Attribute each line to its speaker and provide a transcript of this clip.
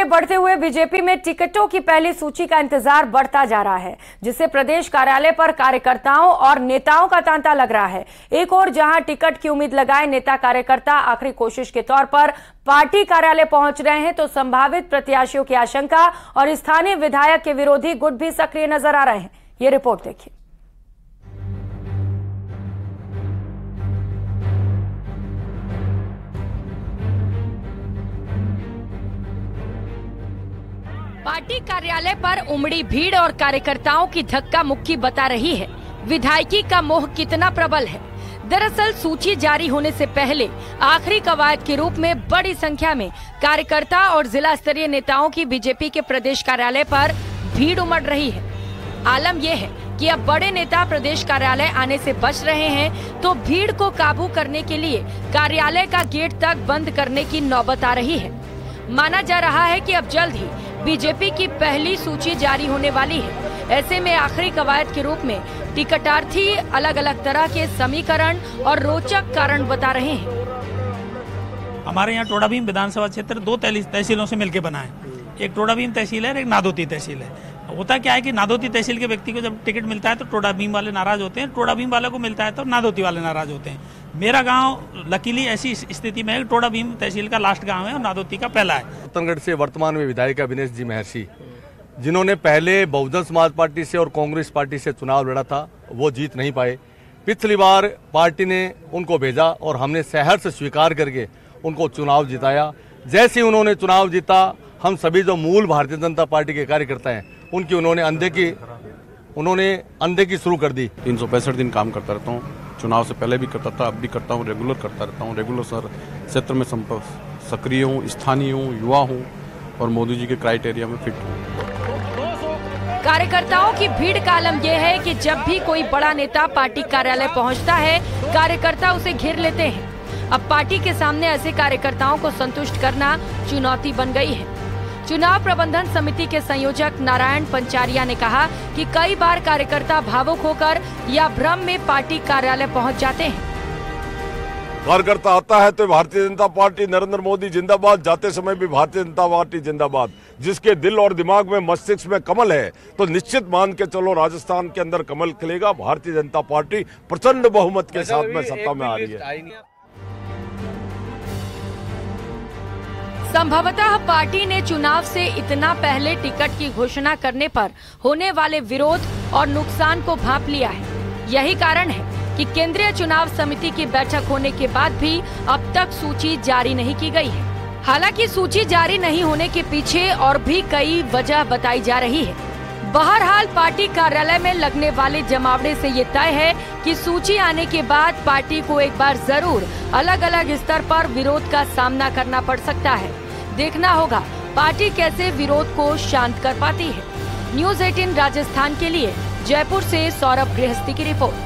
Speaker 1: बढ़ते हुए बीजेपी में टिकटों की पहली सूची का इंतजार बढ़ता जा रहा है, जिससे प्रदेश कार्यालय पर कार्यकर्ताओं और नेताओं का तांता लग रहा है। एक और जहां टिकट की उम्मीद लगाए नेता कार्यकर्ता आखिरी कोशिश के तौर पर पार्टी कार्यालय पहुंच रहे हैं, तो संभावित प्रत्याशियों की आशंका और स्थानीय विधायक के विरोधी गुट भी सक्रिय नजर आ रहे हैं। ये रिपोर्ट देखिए। पार्टी कार्यालय पर उमड़ी भीड़ और कार्यकर्ताओं की धक्का मुक्की बता रही है विधायकी का मोह कितना प्रबल है। दरअसल सूची जारी होने से पहले आखिरी कवायद के रूप में बड़ी संख्या में कार्यकर्ता और जिला स्तरीय नेताओं की बीजेपी के प्रदेश कार्यालय पर भीड़ उमड़ रही है। आलम यह है कि अब बड़े नेता प्रदेश कार्यालय आने से बच रहे हैं, तो भीड़ को काबू करने के लिए कार्यालय का गेट तक बंद करने की नौबत आ रही है। माना जा रहा है कि अब जल्द ही बीजेपी की पहली सूची जारी होने वाली है। ऐसे में आखिरी कवायद के रूप में टिकटार्थी अलग अलग तरह के समीकरण और रोचक कारण बता रहे हैं।
Speaker 2: हमारे यहाँ टोडाभीम विधानसभा क्षेत्र 2 तहसीलों से मिलकर बना है। एक टोडाभीम तहसील है और एक नादोती तहसील है। होता क्या है कि नादोती तहसील के व्यक्ति को जब टिकट मिलता है तो टोडाभीम वाले नाराज होते हैं, टोडाभीम वाले को मिलता है तो नादोती वाले नाराज होते हैं। मेरा गांव लकीली ऐसी स्थिति में है, टोडाभीम तहसील का लास्ट गांव है और नादोती का पहला है।
Speaker 3: रतनगढ़ से वर्तमान में विधायक अविनेश जी महर्षि, जिन्होंने पहले बहुजन समाज पार्टी से और कांग्रेस पार्टी से चुनाव लड़ा था, वो जीत नहीं पाए। पिछली बार पार्टी ने उनको भेजा और हमने सहर्ष स्वीकार करके उनको चुनाव जिताया। जैसे ही उन्होंने चुनाव जीता, हम सभी जो मूल भारतीय जनता पार्टी के कार्यकर्ता हैं उनकी उन्होंने अनदेखी शुरू कर दी।
Speaker 4: 365 दिन काम करता रहता हूँ। चुनाव से पहले भी करता था, अब भी करता हूँ, रेगुलर करता रहता हूँ। रेगुलर सर क्षेत्र में सक्रिय हूँ, स्थानीय हूँ, युवा हूँ और मोदी जी के क्राइटेरिया में फिट हूँ।
Speaker 1: कार्यकर्ताओं की भीड़ का आलम यह है कि जब भी कोई बड़ा नेता पार्टी कार्यालय पहुंचता है, कार्यकर्ता उसे घेर लेते हैं। अब पार्टी के सामने ऐसे कार्यकर्ताओं को संतुष्ट करना चुनौती बन गई है। चुनाव प्रबंधन समिति के संयोजक नारायण पंचारिया ने कहा कि कई बार कार्यकर्ता भावुक होकर या भ्रम में पार्टी कार्यालय पहुंच जाते हैं।
Speaker 5: कार्यकर्ता आता है तो भारतीय जनता पार्टी नरेंद्र मोदी जिंदाबाद, जाते समय भी भारतीय जनता पार्टी जिंदाबाद। जिसके दिल और दिमाग में मस्तिष्क में कमल है तो निश्चित मान के चलो राजस्थान के अंदर कमल खिलेगा। भारतीय जनता पार्टी प्रचंड बहुमत के साथ में सत्ता में आ रही है।
Speaker 1: संभवतः पार्टी ने चुनाव से इतना पहले टिकट की घोषणा करने पर होने वाले विरोध और नुकसान को भांप लिया है। यही कारण है कि केंद्रीय चुनाव समिति की बैठक होने के बाद भी अब तक सूची जारी नहीं की गई है। हालांकि सूची जारी नहीं होने के पीछे और भी कई वजह बताई जा रही है। बहरहाल पार्टी कार्यालय में लगने वाले जमावड़े से ये तय है कि सूची आने के बाद पार्टी को एक बार जरूर अलग अलग स्तर पर विरोध का सामना करना पड़ सकता है। देखना होगा पार्टी कैसे विरोध को शांत कर पाती है। न्यूज़ 18 राजस्थान के लिए जयपुर से सौरभ गृहस्थी की रिपोर्ट।